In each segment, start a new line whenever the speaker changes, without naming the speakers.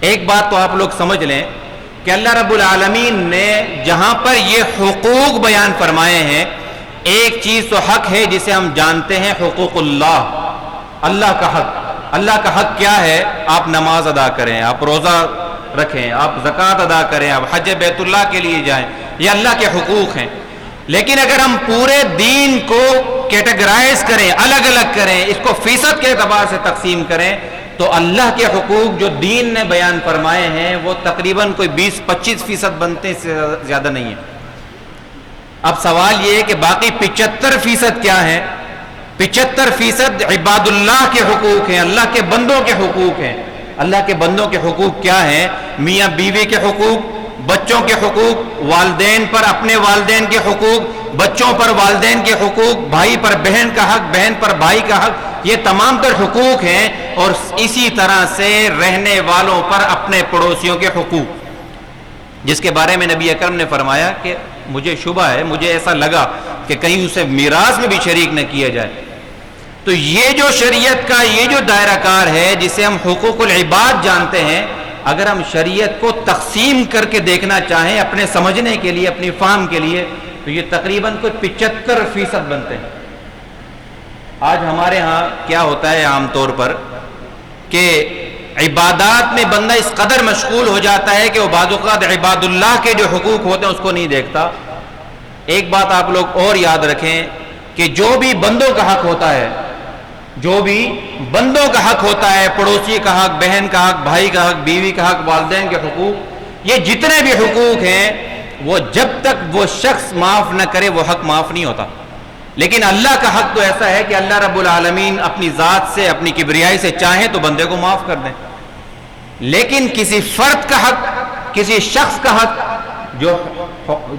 ایک بات تو آپ لوگ سمجھ لیں کہ اللہ رب العالمین نے جہاں پر یہ حقوق بیان فرمائے ہیں، ایک چیز تو حق ہے جسے ہم جانتے ہیں، حقوق اللہ، اللہ کا حق۔ اللہ کا حق کیا ہے؟ آپ نماز ادا کریں، آپ روزہ رکھیں، آپ زکوٰۃ ادا کریں، آپ حج بیت اللہ کے لیے جائیں، یہ اللہ کے حقوق ہیں۔ لیکن اگر ہم پورے دین کو کیٹیگرائز کریں، الگ الگ کریں، اس کو فیصد کے اعتبار سے تقسیم کریں، تو اللہ کے حقوق جو دین نے بیان فرمائے ہیں وہ تقریباً کوئی 20-25% بنتے سے زیادہ نہیں ہے۔ اب سوال یہ ہے کہ باقی 75% کیا ہیں؟ 75% عباد اللہ کے حقوق ہیں، اللہ کے بندوں کے حقوق ہیں۔ اللہ کے بندوں کے حقوق کیا ہیں؟ میاں بیوی کے حقوق، بچوں کے حقوق، والدین پر اپنے والدین کے حقوق، بچوں پر والدین کے حقوق، بھائی پر بہن کا حق، بہن پر بھائی کا حق، یہ تمام تر حقوق ہیں۔ اور اسی طرح سے رہنے والوں پر اپنے پڑوسیوں کے حقوق، جس کے بارے میں نبی اکرم نے فرمایا کہ مجھے شبہ ہے، مجھے ایسا لگا کہ کہیں اسے میراث میں بھی شریک نہ کیا جائے۔ تو یہ جو شریعت کا یہ جو دائرہ کار ہے جسے ہم حقوق العباد جانتے ہیں، اگر ہم شریعت کو تقسیم کر کے دیکھنا چاہیں اپنے سمجھنے کے لیے، اپنی فہم کے لیے، تو یہ تقریباً کوئی 75% بنتے ہیں۔ آج ہمارے ہاں کیا ہوتا ہے عام طور پر کہ عبادات میں بندہ اس قدر مشغول ہو جاتا ہے کہ وہ بعض اوقات عباد اللہ کے جو حقوق ہوتے ہیں اس کو نہیں دیکھتا۔ ایک بات آپ لوگ اور یاد رکھیں کہ جو بھی بندوں کا حق ہوتا ہے، جو بھی بندوں کا حق ہوتا ہے، پڑوسی کا حق، بہن کا حق، بھائی کا حق، بیوی کا حق، والدین کے حقوق، یہ جتنے بھی حقوق ہیں وہ جب تک وہ شخص معاف نہ کرے وہ حق معاف نہیں ہوتا۔ لیکن اللہ کا حق تو ایسا ہے کہ اللہ رب العالمین اپنی ذات سے، اپنی کبریائی سے چاہیں تو بندے کو معاف کر دیں۔ لیکن کسی فرد کا حق، کسی شخص کا حق،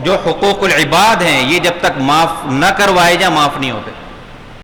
جو حقوق العباد ہیں، یہ جب تک معاف نہ کروائے جائیں معاف نہیں ہوتے۔